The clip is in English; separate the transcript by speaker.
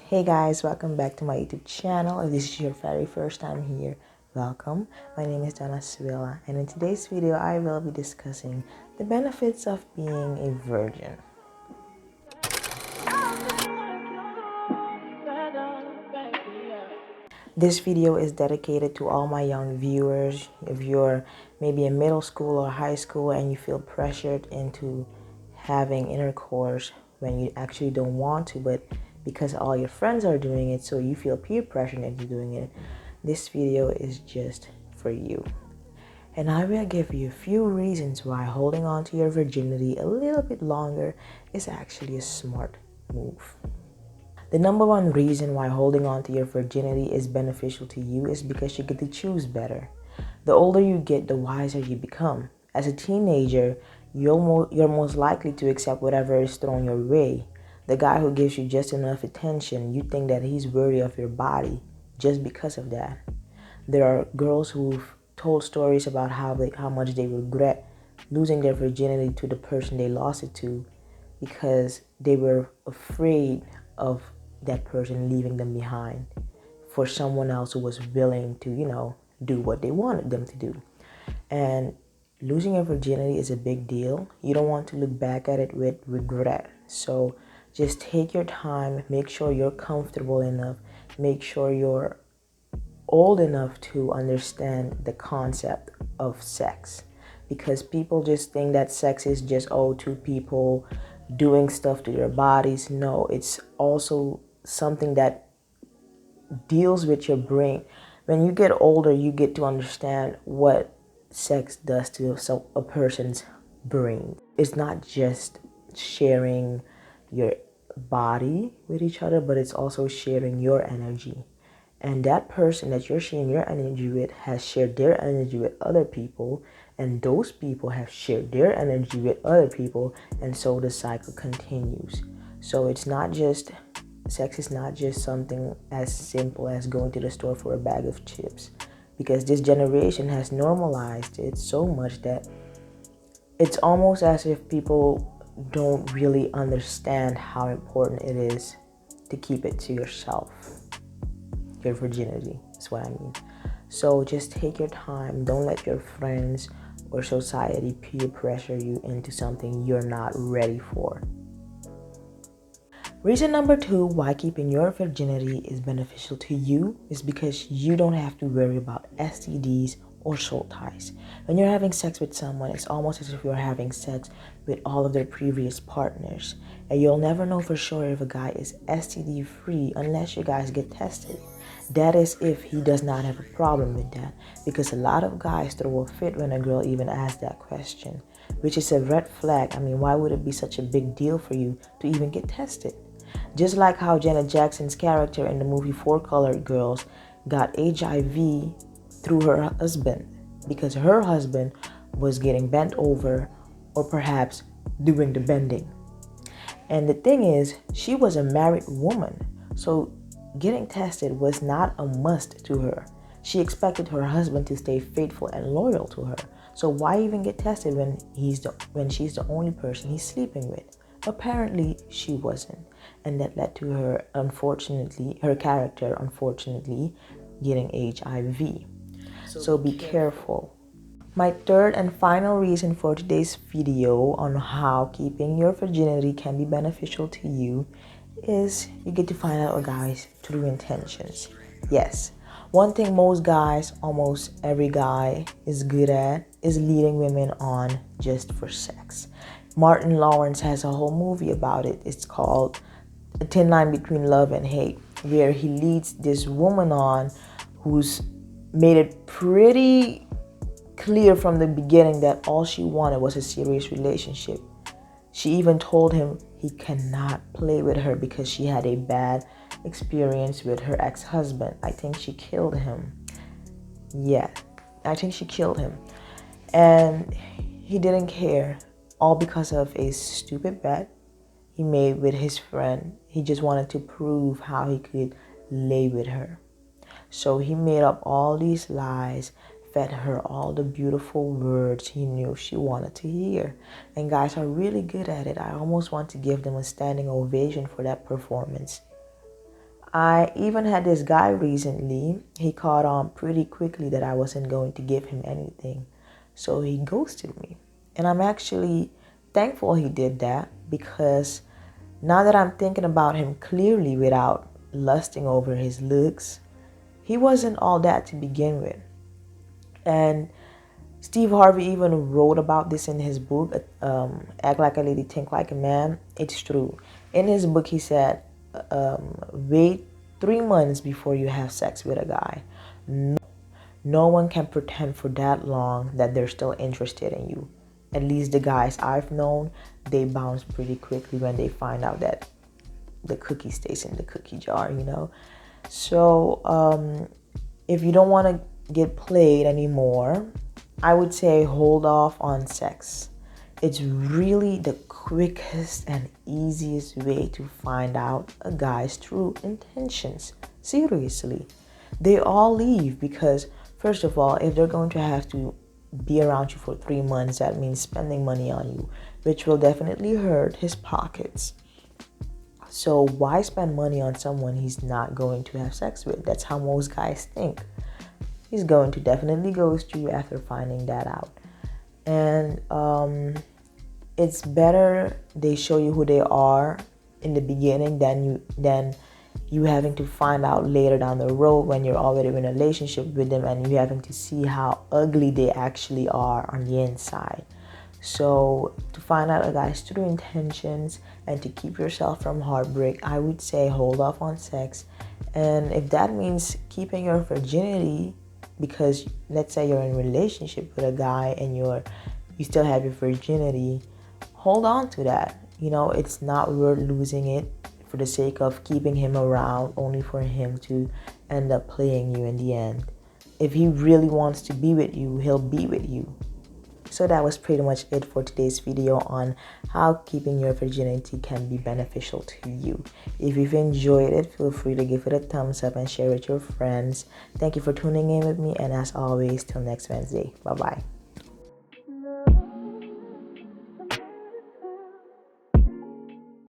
Speaker 1: Hey guys, welcome back to my YouTube channel. If this is your very first time here, welcome. My name is Donna-Suela, and in today's video I will be discussing the benefits of being a virgin. This video is dedicated to all my young viewers. If you're maybe in middle school or high school and you feel pressured into having intercourse when you actually don't want to, but because all your friends are doing it, so you feel peer pressured into doing it, this video is just for you. And I will give you a few reasons why holding on to your virginity a little bit longer is actually a smart move. The number one reason why holding on to your virginity is beneficial to you is because you get to choose better. The older you get, the wiser you become. As a teenager, you're most likely to accept whatever is thrown your way. The guy who gives you just enough attention, you think that he's worthy of your body just because of that. There are girls who've told stories about how much they regret losing their virginity to the person they lost it to because they were afraid of that person leaving them behind for someone else who was willing to, do what they wanted them to do. And losing your virginity is a big deal. You don't want to look back at it with regret. So just take your time, make sure you're comfortable enough, make sure you're old enough to understand the concept of sex, because people just think that sex is just two people doing stuff to their bodies. No, it's also something that deals with your brain. When you get older, you get to understand what sex does to a person's brain. It's not just sharing your body with each other, but it's also sharing your energy. And that person that you're sharing your energy with has shared their energy with other people, and those people have shared their energy with other people, and so the cycle continues. So sex is not just something as simple as going to the store for a bag of chips, because this generation has normalized it so much that it's almost as if people don't really understand how important it is to keep it to yourself. Your virginity is what I mean. So just take your time. Don't let your friends or society peer pressure you into something you're not ready for. Reason number 2 why keeping your virginity is beneficial to you is because you don't have to worry about STDs or soul ties. When you're having sex with someone, it's almost as if you're having sex with all of their previous partners. And you'll never know for sure if a guy is STD free unless you guys get tested. That is if he does not have a problem with that, because a lot of guys throw a fit when a girl even asks that question, which is a red flag. I mean, why would it be such a big deal for you to even get tested? Just like how Janet Jackson's character in the movie Four Colored Girls got HIV through her husband, because her husband was getting bent over or perhaps doing the bending. And the thing is, she was a married woman, so getting tested was not a must to her. She expected her husband to stay faithful and loyal to her. So why even get tested when she's the only person he's sleeping with? Apparently she wasn't, and that led to her character unfortunately getting HIV. So be careful. My third and final reason for today's video on how keeping your virginity can be beneficial to you is you get to find out a guy's true intentions. Yes, one thing most guys, almost every guy, is good at is leading women on just for sex. Martin Lawrence has a whole movie about it. It's called A Thin Line Between Love and Hate, where he leads this woman on who's made it pretty clear from the beginning that all she wanted was a serious relationship. She even told him he cannot play with her because she had a bad experience with her ex-husband. I think she killed him. Yeah, I think she killed him. And he didn't care, all because of a stupid bet he made with his friend. He just wanted to prove how he could lay with her. So he made up all these lies, fed her all the beautiful words he knew she wanted to hear. And guys are really good at it. I almost want to give them a standing ovation for that performance. I even had this guy recently. He caught on pretty quickly that I wasn't going to give him anything. So he ghosted me. And I'm actually thankful he did that, because now that I'm thinking about him clearly without lusting over his looks, he wasn't all that to begin with. And Steve Harvey even wrote about this in his book, Act Like a Lady, Think Like a Man. It's true. In his book, he said, wait 3 months before you have sex with a guy. No one can pretend for that long that they're still interested in you. At least the guys I've known, they bounce pretty quickly when they find out that the cookie stays in the cookie jar, you know? So if you don't want to get played anymore, I would say hold off on sex. It's really the quickest and easiest way to find out a guy's true intentions. Seriously. They all leave because, first of all, if they're going to have to be around you for 3 months, that means spending money on you, which will definitely hurt his pockets. So why spend money on someone he's not going to have sex with? That's how most guys think. He's going to definitely ghost you after finding that out. And it's better they show you who they are in the beginning than you having to find out later down the road when you're already in a relationship with them and you having to see how ugly they actually are on the inside. So to find out a guy's true intentions and to keep yourself from heartbreak, I would say hold off on sex. And if that means keeping your virginity, because let's say you're in a relationship with a guy and you still have your virginity, hold on to that. You know, it's not worth losing it for the sake of keeping him around only for him to end up playing you in the end. If he really wants to be with you, he'll be with you. So that was pretty much it for today's video on how keeping your virginity can be beneficial to you. If you've enjoyed it, feel free to give it a thumbs up and share with your friends. Thank you for tuning in with me, and as always, till next Wednesday. Bye-bye.